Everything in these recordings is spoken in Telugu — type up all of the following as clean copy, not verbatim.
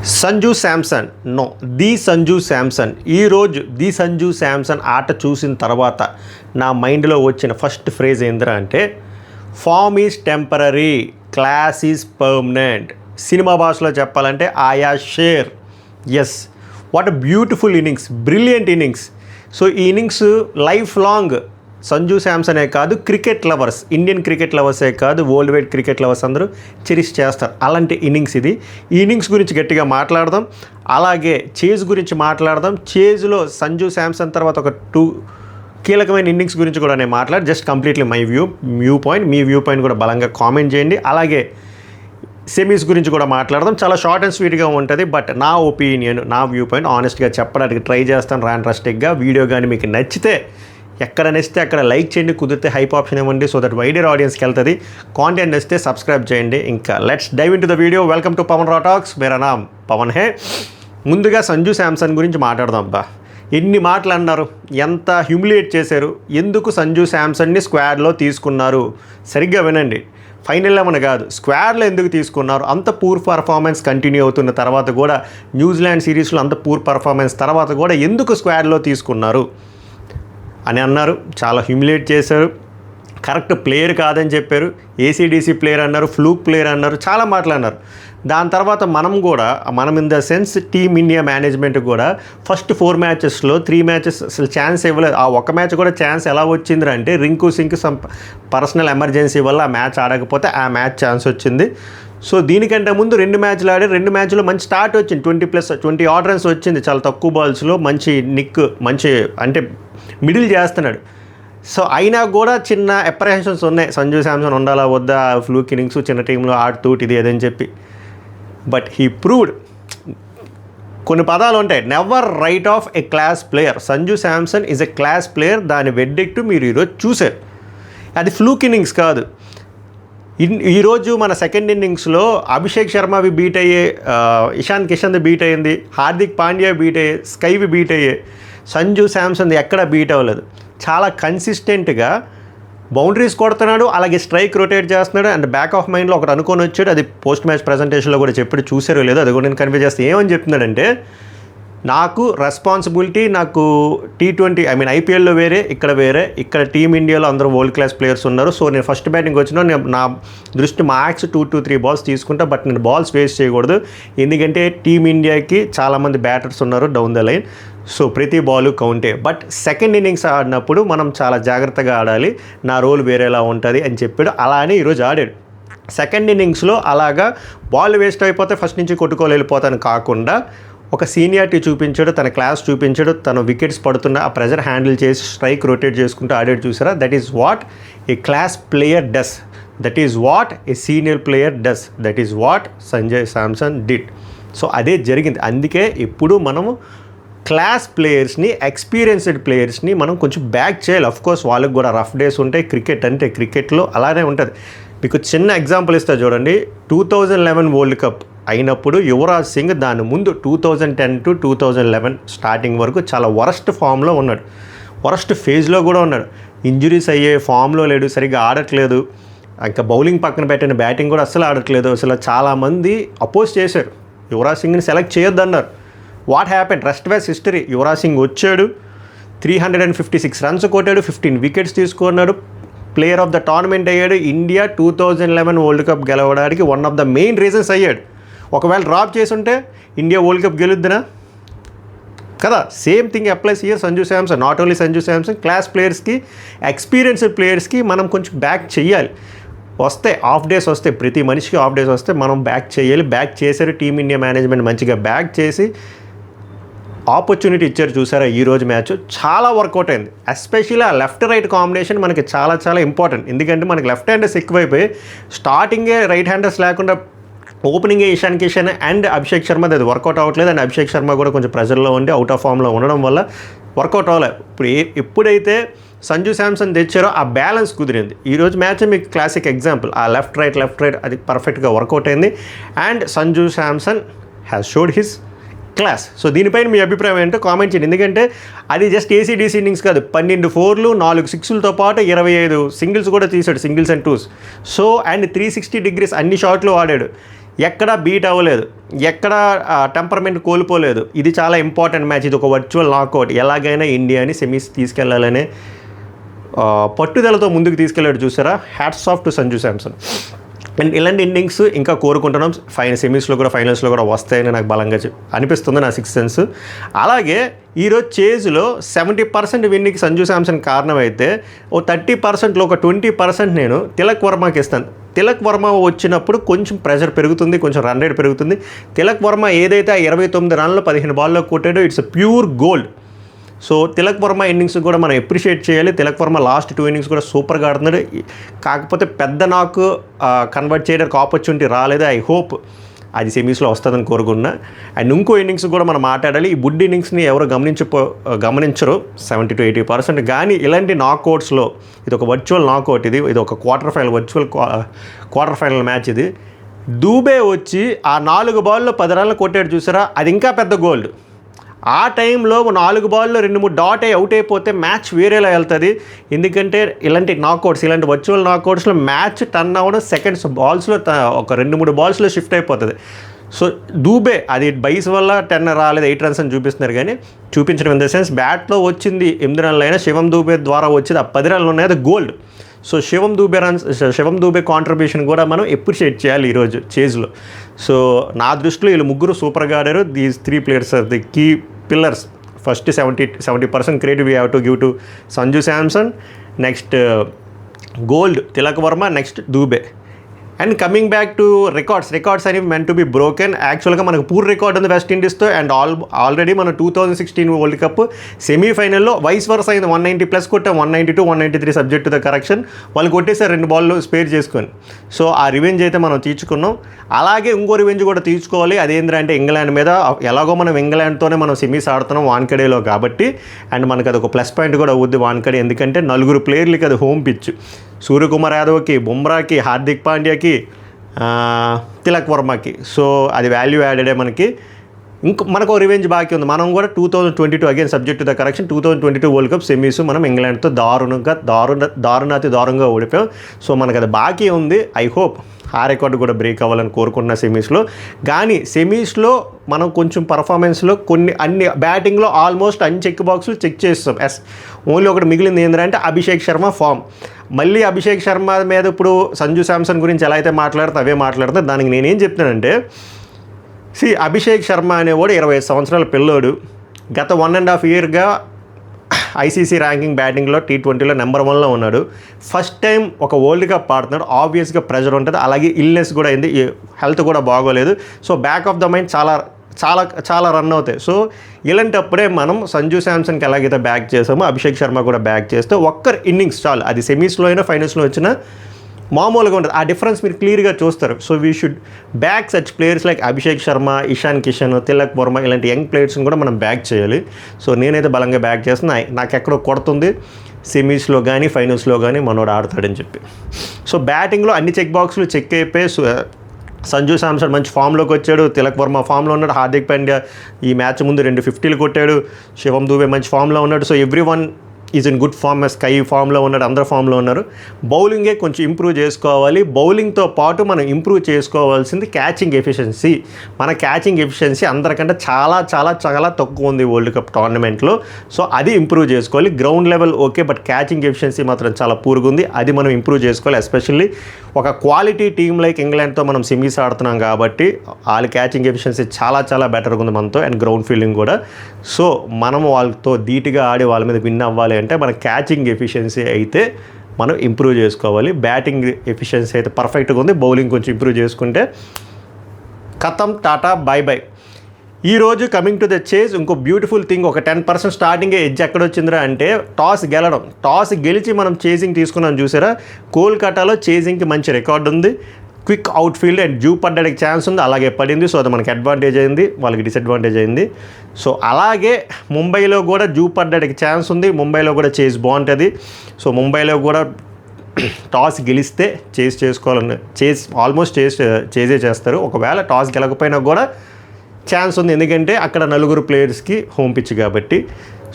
Sanju Samson know the Sanju Samson. ఈరోజు ది సంజు శాంసన్ ఆట చూసిన తర్వాత నా మైండ్లో వచ్చిన ఫస్ట్ ఫ్రేజ్ ఏంద్రా అంటే form is temporary, class is permanent. Cinema భాషలో చెప్పాలంటే ఆయా షేర్. Yes, what a beautiful innings, brilliant innings. So ఈ ఇన్నింగ్స్ లైఫ్ లాంగ్ సంజు శాంసనే కాదు, క్రికెట్ లవర్స్, ఇండియన్ క్రికెట్ లవర్సే కాదు, వరల్డ్ వైడ్ క్రికెట్ లవర్స్ అందరూ చెరిష్ చేస్తారు. అలాంటి ఇన్నింగ్స్ ఇది. ఈ ఇన్నింగ్స్ గురించి గట్టిగా మాట్లాడదాం. అలాగే చేజ్ గురించి మాట్లాడదాం. చేజ్లో సంజు శాంసన్ తర్వాత ఒక 2 కీలకమైన ఇన్నింగ్స్ గురించి కూడా నేను మాట్లాడి just completely my view point, me view point కూడా బలంగా కామెంట్ చేయండి. అలాగే సెమీస్ గురించి కూడా మాట్లాడదాం. చాలా షార్ట్ అండ్ స్వీట్గా ఉంటుంది, బట్ నా ఒపీనియన్, నా వ్యూ పాయింట్ ఆనెస్ట్గా చెప్పడానికి ట్రై చేస్తాను రాంట్రస్టిక్గా. వీడియో కానీ మీకు నచ్చితే ఎక్కడ నచ్చితే అక్కడ లైక్ చేయండి, కుదిరితే హైప్ ఆప్షన్ ఇవ్వండి, సో దట్ వైడర్ ఆడియన్స్కి వెళ్తుంది. కాంటెంట్ నచ్చితే సబ్స్క్రైబ్ చేయండి. ఇంకా let's dive into the video. Welcome to Pavan రా టాక్స్. మేరా నామ్ పవన్ హే. ముందుగా సంజు శాంసన్ గురించి మాట్లాడదాం. ఎన్ని మాటలు అన్నారు, ఎంత హ్యూమిలియేట్ చేశారు, ఎందుకు సంజు శాంసన్ని స్క్వాడ్లో తీసుకున్నారు? సరిగ్గా వినండి, ఫైనల్ 11 కాదు, స్క్వాడ్లో ఎందుకు తీసుకున్నారు? అంత పూర్ పర్ఫార్మెన్స్ కంటిన్యూ అవుతున్న తర్వాత కూడా, న్యూజిలాండ్ సిరీస్లో అంత పూర్ పర్ఫార్మెన్స్ తర్వాత కూడా ఎందుకు స్క్వాడ్లో తీసుకున్నారు అని అన్నారు. చాలా హ్యూమిలియేట్ చేశారు. కరెక్ట్ ప్లేయర్ కాదని చెప్పారు, ఏసీడీసీ ప్లేయర్ అన్నారు, ఫ్లూక్ ప్లేయర్ అన్నారు, చాలా మాటలు అన్నారు. దాని తర్వాత మనం in the sense team India management కూడా ఫస్ట్ 4 మ్యాచెస్లో 3 మ్యాచెస్ అసలు ఛాన్స్ ఇవ్వలేదు. ఆ ఒక్క మ్యాచ్ కూడా ఛాన్స్ ఎలా వచ్చింది అంటే Rinku sing some personal emergency వల్ల ఆ మ్యాచ్ ఆడకపోతే ఆ మ్యాచ్ ఛాన్స్ వచ్చింది. సో దీనికంటే ముందు 2 మ్యాచ్లు ఆడి 2 మ్యాచ్లో మంచి స్టార్ట్ వచ్చింది, 20+ ఆర్డర్ రన్స్ వచ్చింది. చాలా తక్కువ బాల్స్లో మంచి నిక్, మంచి అంటే మిడిల్ చేస్తున్నాడు. సో అయినా కూడా చిన్న అప్రహెన్షన్స్ ఉన్నాయి, సంజు శాంసన్ ఉండాలా వద్దా, ఫ్లూక్ ఇన్నింగ్స్, చిన్న టీంలో ఆడుతూటి ఇది అదని చెప్పి. But he proved. కొన్ని పదాలు ఉంటాయి, never right of A class player. Sanju Samson is a class player. దాని వెడ్డిక్ట్ మీరు ఈరోజు చూశారు. అది ఫ్లూక్ ఇన్నింగ్స్ కాదు. ఈరోజు మన సెకండ్ ఇన్నింగ్స్లో అభిషేక్ శర్మవి బీట్ అయ్యే, ఇషాన్ కిషన్ది బీట్ అయ్యింది, హార్దిక్ పాండ్యా బీట్ అయ్యే, స్కైవి బీట్ అయ్యే. సంజు శాంసన్ ఎక్కడ బీట్ అవ్వలేదు. చాలా కన్సిస్టెంట్గా బౌండరీస్ కొడుతున్నాడు, అలాగే స్ట్రైక్ రొటేట్ చేస్తున్నాడు. అండ్ బ్యాక్ ఆఫ్ మైండ్లో ఒకటి అనుకొని వచ్చాడు. అది పోస్ట్ మ్యాచ్ ప్రజెంటేషన్లో కూడా చెప్పాడు, చూసారో లేదో అది కూడా నేను కన్వే చేస్తే ఏమని చెప్తున్నాడంటే, నాకు రెస్పాన్సిబిలిటీ, నాకు T20 ఐపీఎల్లో వేరే, ఇక్కడ వేరే, ఇక్కడ టీమిండియాలో అందరూ వరల్డ్ క్లాస్ ప్లేయర్స్ ఉన్నారు. సో నేను ఫస్ట్ బ్యాటింగ్ వచ్చినా నా దృష్టి మ్యాక్స్ 2 to 3 బాల్స్ తీసుకుంటా, బట్ నేను బాల్స్ వేస్ట్ చేయకూడదు. ఎందుకంటే టీమిండియాకి చాలామంది బ్యాటర్స్ ఉన్నారు డౌన్ ద లైన్. సో ప్రతి బాలు కౌంటే. బట్ సెకండ్ ఇన్నింగ్స్ ఆడినప్పుడు మనం చాలా జాగ్రత్తగా ఆడాలి, నా రోల్ వేరేలా ఉంటుంది అని చెప్పాడు. అలానే ఈరోజు ఆడాడు. సెకండ్ ఇన్నింగ్స్లో అలాగా బాల్ వేస్ట్ అయిపోతే ఫస్ట్ నుంచి కొట్టుకోవాలి వెళ్ళిపోతాను కాకుండా ఒక సీనియారిటీ చూపించాడు, తన క్లాస్ చూపించాడు, తన వికెట్స్ పడుతున్న ఆ ప్రెజర్ హ్యాండిల్ చేసి స్ట్రైక్ రొటేట్ చేసుకుంటూ ఆడాడు. చూసారా? That is what a class player does. That is what a senior player does. That is what Sanjay Samson did. So అదే జరిగింది. అందుకే ఇప్పుడు మనము క్లాస్ ప్లేయర్స్ని, ఎక్స్పీరియన్స్డ్ ప్లేయర్స్ని మనం కొంచెం బ్యాక్ చేయాలి. అఫ్కోర్స్ వాళ్ళకి కూడా రఫ్ డేస్ ఉంటాయి. క్రికెట్ అంటే క్రికెట్లో అలానే ఉంటుంది. మీకు చిన్న ఎగ్జాంపుల్ ఇస్తా చూడండి. 2011 వరల్డ్ కప్ అయినప్పుడు యువరాజ్ సింగ్ దాని ముందు 2010 to 2011 స్టార్టింగ్ వరకు చాలా వరస్ట్ ఫామ్లో ఉన్నాడు, వరస్ట్ ఫేజ్లో కూడా ఉన్నాడు. ఇంజురీస్ అయ్యే ఫామ్లో లేడు, సరిగ్గా ఆడట్లేదు. ఇంకా బౌలింగ్ పక్కన పెట్టిన బ్యాటింగ్ కూడా అస్సలు ఆడట్లేదు. అసలు చాలామంది అపోజ్ చేశారు, యువరాజ్ సింగ్ని సెలెక్ట్ చేయొద్దన్నారు. What happen? Rest is history. Yuvraj Singh వచ్చాడు, 356 రన్స్ కొట్టాడు, 15 వికెట్స్ తీసుకున్నాడు, ప్లేయర్ ఆఫ్ ద టోర్నమెంట్ అయ్యాడు. ఇండియా 2011 వరల్డ్ కప్ గెలవడానికి one of the main reasons అయ్యాడు. ఒకవేళ డ్రాప్ చేసి ఉంటే ఇండియా వరల్డ్ కప్ గెలుద్దునా కదా? Same thing applies here Sanju Samson. Not only Sanju Samson, class ప్లేయర్స్కి, ఎక్స్పీరియన్స్డ్ ప్లేయర్స్కి మనం కొంచెం బ్యాక్ చేయాలి. వస్తే ఆఫ్ డేస్ వస్తే, ప్రతి మనిషికి ఆఫ్ డేస్ వస్తే మనం బ్యాక్ చేయాలి. బ్యాక్ చేశారు టీమిండియా మేనేజ్మెంట్, మంచిగా బ్యాక్ చేసి ఆపర్చునిటీ ఇచ్చారు. చూసారా? ఈరోజు మ్యాచ్ చాలా వర్కౌట్ అయింది. ఎస్పెషల్లీ ఆ లెఫ్ట్ రైట్ కాంబినేషన్ మనకి చాలా చాలా ఇంపార్టెంట్. ఎందుకంటే మనకి లెఫ్ట్ హ్యాండర్స్ ఎక్కువైపోయి స్టార్టింగే రైట్ హ్యాండర్స్ లేకుండా ఓపెనింగే ఇషాన్ కిషన్ అండ్ అభిషేక్ శర్మ అది వర్కౌట్ అవ్వట్లేదు. అండ్ అభిషేక్ శర్మ కూడా కొంచెం ప్రెజర్లో ఉండి అవుట్ ఆఫ్ ఫామ్లో ఉండడం వల్ల వర్కౌట్ అవ్వలేదు. ఎప్పుడైతే సంజు శాంసన్ తెచ్చారో ఆ బ్యాలెన్స్ కుదిరింది. ఈరోజు మ్యాచ్ మీకు క్లాసిక్ ఎగ్జాంపుల్. ఆ లెఫ్ట్ రైట్ అది పర్ఫెక్ట్గా వర్కౌట్ అయింది. And Sanju Samson has showed his class. So దీనిపైన మీ అభిప్రాయం ఏంటో కామెంట్ చేయండి. ఎందుకంటే అది జస్ట్ ఏసీడీసీ ఇన్నింగ్స్ కాదు, 12 4లు, 4 6లతో పాటు 25 సింగిల్స్ కూడా తీసాడు, singles and twos. So and 360 degrees అన్ని షాట్లు ఆడాడు. ఎక్కడా బీట్ అవ్వలేదు, ఎక్కడ టెంపర్మెంట్ కోల్పోలేదు. ఇది చాలా ఇంపార్టెంట్ మ్యాచ్. ఇది ఒక వర్చువల్ నాకౌట్. ఎలాగైనా ఇండియాని సెమీస్ తీసుకెళ్లాలనే పట్టుదలతో ముందుకు తీసుకెళ్ళాడు చూసారా. Hats off to Sanju Samson. And ఇలాంటి ఇన్నింగ్స్ ఇంకా కోరుకుంటున్నాం. సెమీస్లో కూడా ఫైనల్స్లో కూడా వస్తాయని నాకు బలంగా అనిపిస్తుంది, నా సిక్స్త్ సెన్స్. అలాగే ఈరోజు చేజ్లో 70% విన్నికి సంజు శాంసన్ కారణమైతే 30%లో ఒక 20% నేను తిలక్ వర్మకి ఇస్తాను. తిలక్ వర్మ వచ్చినప్పుడు కొంచెం ప్రెషర్ పెరుగుతుంది, కొంచెం రన్ రేట్ పెరుగుతుంది. తిలక్ వర్మ ఏదైతే 29 రన్లు 15 బాల్లో కొట్టాడో it's pure gold. So Tilak Varma innings కూడా మనం అప్రిషియేట్ చేయాలి. తిలక్ వర్మ లాస్ట్ 2 ఇన్నింగ్స్ కూడా సూపర్గా ఆడుతున్నాడు. కాకపోతే పెద్ద నాకు కన్వర్ట్ చేయడానికి ఆపర్చునిటీ రాలేదు. ఐ హోప్ అది సెమీస్లో వస్తుందని కోరుకున్నా. అండ్ ఇంకో ఇన్నింగ్స్ కూడా మనం మాట్లాడాలి. ఈ బుడ్ ఇన్నింగ్స్ని ఎవరు గమనించరు 70 to 80%. కానీ ఇలాంటి నాకౌట్స్లో ఇది ఒక వర్చువల్ నాకౌట్. ఇది ఒక క్వార్టర్ ఫైనల్ మ్యాచ్. ఇది దూబే వచ్చి ఆ 4 బాల్లో 10 రన్లు కొట్టాడు చూసారా, అది ఇంకా పెద్ద గోల్డ్. ఆ టైంలో 4 బాల్లో 2-3 డాట్ అయ్యి అవుట్ అయిపోతే మ్యాచ్ వేరేలా వెళ్తుంది. ఎందుకంటే ఇలాంటి నాకౌట్స్, ఇలాంటి వర్చువల్ నాకౌట్స్లో మ్యాచ్ టర్న్ అవ్వడం సెకండ్స్ బాల్స్లో ఒక 2-3 బాల్స్లో షిఫ్ట్ అయిపోతుంది. సో దూబే అది బైస్ వల్ల 10 రాలేదు, 8 రన్స్ అని చూపిస్తున్నారు. కానీ చూపించడం ఇన్ ద సెన్స్ బ్యాట్లో వచ్చింది 8 రన్లు అయినా శివం దూబే ద్వారా వచ్చేది ఆ 10 రన్లు ఉన్నాయి, అది గోల్డ్. సో శివం దూబే కాంట్రిబ్యూషన్ కూడా మనం అప్రిషియేట్ చేయాలి ఈరోజు చేజ్లో. సో నా దృష్టిలో వీళ్ళు ముగ్గురు సూపర్గా ఆడారు. These 3 players are the key pillars. First 70% credit we have to give to Sanju Samson, next gold Tilak Varma, next Dube. And coming back to records అనేవి మెంట్ టు బి బ్రోకెన్. యాక్చువల్గా మనకు పూర్ రికార్డ్ ఉంది వెస్ట్ ఇండీస్తో. అండ్ ఆల్రెడీ మనం 2016 వరల్డ్ కప్ సెమీఫైనల్లో వైస్ వర్స్ అయింది. 190+ కొట్టాం, 192, 193 సబ్జెక్ట్ టు ద కరెక్షన్. వాళ్ళు కొట్టేసారు 2 బాల్లు స్పేర్ చేసుకొని. సో ఆ రివెంజ్ అయితే మనం తీర్చుకున్నాం. అలాగే ఇంకో రివెంజ్ కూడా తీర్చుకోవాలి. అదేంటంటే ఇంగ్లాండ్ మీద. ఎలాగో మనం ఇంగ్లాండ్తోనే మనం సెమీస్ ఆడుతున్నాం వాన్కడేలో కాబట్టి. అండ్ మనకు అది ఒక ప్లస్ పాయింట్ కూడా అవుద్ది వాన్కడే, ఎందుకంటే 4 ప్లేయర్లకి అది హోమ్ పిచ్. సూర్యకుమార్ యాదవ్కి, బుమ్రాకి, హార్దిక్ పాండ్యాకి, తిలక్ వర్మకి. సో అది వాల్యూ యాడెడే మనకి. మనకు రివెంజ్ బాకీ ఉంది. మనం కూడా 2022 again subject to the correction 2022 world cup semis మనం ఇంగ్లాండ్తో దారుణంగా ఓడిపోయాం. సో మనకు అది బాకీ ఉంది. ఐ హోప్ ఆ రికార్డు కూడా బ్రేక్ అవ్వాలని కోరుకుంటున్న సెమీస్లో. కానీ సెమీస్లో మనం కొంచెం పర్ఫార్మెన్స్లో అన్ని బ్యాటింగ్లో ఆల్మోస్ట్ అన్ని చెక్ బాక్సులు చెక్ చేస్తాం. ఓన్లీ ఒకటి మిగిలింది ఏంటంటే అభిషేక్ శర్మ ఫామ్. మళ్ళీ అభిషేక్ శర్మ మీద ఇప్పుడు సంజు శాంసన్ గురించి ఎలా అయితే మాట్లాడుతా అవే మాట్లాడతా. దానికి నేనేం చెప్తానంటే, అభిషేక్ శర్మ అనేవాడు 25 సంవత్సరాల పిల్లోడు. గత 1.5 ఇయర్గా ఐసీసీ ర్యాంకింగ్ బ్యాటింగ్లో T20లో నెంబర్ 1లో ఉన్నాడు. ఫస్ట్ టైం ఒక వరల్డ్ కప్ ఆడుతున్నాడు. ఆబ్వియస్గా ప్రెజర్ ఉంటుంది. అలాగే ఇల్నెస్ కూడా అయింది, హెల్త్ కూడా బాగోలేదు. So back of the mind చాలా రన్ అవుతాయి. సో ఇలాంటప్పుడే మనం సంజు శాంసన్కి ఎలాగైతే బ్యాక్ చేసామో అభిషేక్ శర్మ కూడా బ్యాక్ చేస్తే ఒక్కరు ఇన్నింగ్స్ చాలు. అది సెమీస్లో అయినా ఫైనల్స్లో వచ్చినా మామూలుగా ఉంటుంది. ఆ డిఫరెన్స్ మీరు క్లియర్గా చూస్తారు. So we should back such players like Abhishek Sharma, Ishan Kishan, Tilak Varma ఇలాంటి యంగ్ ప్లేయర్స్ని కూడా మనం బ్యాక్ చేయాలి. సో నేనైతే బలంగా బ్యాక్ చేస్తున్నా. నాకు ఎక్కడో కొడుతుంది సెమీస్లో కానీ ఫైనల్స్లో కానీ మనోడు ఆడతాడని చెప్పి. సో బ్యాటింగ్లో అన్ని చెక్ బాక్సులు చెక్ అయిపోయి సంజు శాంసన్ మంచి ఫామ్లోకి వచ్చాడు. తిలక్ వర్మ ఫామ్లో ఉన్నాడు. హార్దిక్ పాండ్యా ఈ మ్యాచ్ ముందు 2 50లు కొట్టాడు. శివం దూబే మంచి ఫామ్లో ఉన్నాడు. So everyone is in good form. SKY ఫామ్లో ఉన్నాడు, అందరు ఫామ్లో ఉన్నారు. బౌలింగే కొంచెం ఇంప్రూవ్ చేసుకోవాలి. బౌలింగ్తో పాటు మనం ఇంప్రూవ్ చేసుకోవాల్సింది క్యాచింగ్ ఎఫిషియన్సీ. మన క్యాచింగ్ ఎఫిషియన్సీ అందరికంటే చాలా తక్కువ ఉంది వరల్డ్ కప్ టోర్నమెంట్లో. సో అది ఇంప్రూవ్ చేసుకోవాలి. Ground level okay, but catching efficiency మాత్రం చాలా పూర్గా ఉంది. అది మనం ఇంప్రూవ్ చేసుకోవాలి. ఎస్పెషల్లీ ఒక క్వాలిటీ టీమ్ లైక్ ఇంగ్లాండ్తో మనం సెమీస్ ఆడుతున్నాం కాబట్టి వాళ్ళ క్యాచింగ్ ఎఫిషియన్సీ చాలా బెటర్గా ఉంది మనతో. అండ్ గ్రౌండ్ ఫీల్డింగ్ కూడా. సో మనం వాళ్ళతో ధీటుగా ఆడి వాళ్ళ మీద విన్ అవ్వాలి అంటే మన క్యాచింగ్ ఎఫిషియన్సీ అయితే మనం ఇంప్రూవ్ చేసుకోవాలి. బ్యాటింగ్ ఎఫిషియన్సీ అయితే పర్ఫెక్ట్గా ఉంది. బౌలింగ్ కొంచెం ఇంప్రూవ్ చేసుకుంటే ఖతం, టాటా, బై. ఈరోజు కమింగ్ టు ద చేజ్ ఇంకో బ్యూటిఫుల్ థింగ్. ఒక 10% స్టార్టింగే ఎడ్జ్ ఎక్కడొచ్చిందిరా అంటే టాస్ గెలిచి మనం చేజింగ్ తీసుకున్నాం చూసారా. కోల్కతాలో చేజింగ్కి మంచి రికార్డు ఉంది. Quick out field and zoo పడ్డానికి ఛాన్స్ ఉంది. అలాగే పడింది. సో అది మనకి అడ్వాంటేజ్ అయింది, వాళ్ళకి డిసడ్వాంటేజ్ అయింది. సో అలాగే ముంబైలో కూడా జూ పడ్డానికి ఛాన్స్ ఉంది. ముంబైలో కూడా చేజ్ బాగుంటుంది. సో ముంబైలో కూడా టాస్ గెలిస్తే ఆల్మోస్ట్ చేజే చేస్తారు. ఒకవేళ టాస్ గెలకపోయినా కూడా ఛాన్స్ ఉంది, ఎందుకంటే అక్కడ 4 ప్లేయర్స్కి హోమ్ పిచ్ కాబట్టి.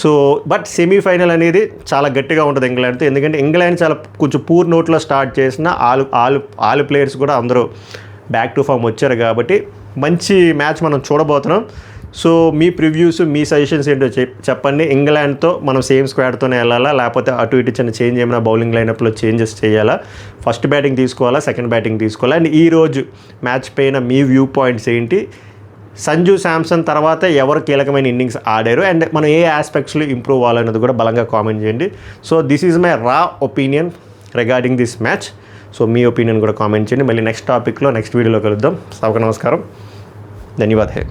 సో బట్ సెమీఫైనల్ అనేది చాలా గట్టిగా ఉంటుంది ఇంగ్లాండ్తో. ఎందుకంటే ఇంగ్లాండ్ చాలా కొంచెం పూర్ నోట్లో స్టార్ట్ చేసిన ఆల్ ప్లేయర్స్ కూడా అందరూ బ్యాక్ టు ఫామ్ వచ్చారు కాబట్టి మంచి మ్యాచ్ మనం చూడబోతున్నాం. సో మీ ప్రివ్యూస్, మీ సజెషన్స్ ఏంటో చెప్పండి. ఇంగ్లాండ్తో మనం సేమ్ స్క్వాడ్తోనే వెళ్ళాలా, లేకపోతే అటు ఇటు చిన్న చేంజ్ ఏమైనా బౌలింగ్ లైనప్లో చేంజెస్ చేయాలా, ఫస్ట్ బ్యాటింగ్ తీసుకోవాలా, సెకండ్ బ్యాటింగ్ తీసుకోవాలా, అండ్ ఈరోజు మ్యాచ్ పైన మీ వ్యూ పాయింట్స్ ఏంటి, సంజు శాంసన్ తర్వాత ఎవరు కీలకమైన ఇన్నింగ్స్ ఆడారు, అండ్ మనం ఏ ఆస్పెక్ట్స్లో ఇంప్రూవ్ అవ్వాలన్నది కూడా బలంగా కామెంట్ చేయండి. సో దిస్ ఈజ్ మై రా opinion regarding this match. So me opinion కూడా కామెంట్ చేయండి. మళ్ళీ నెక్స్ట్ టాపిక్లో నెక్స్ట్ వీడియోలో కలుద్దాం. సభకు నమస్కారం, ధన్యవాదాలు.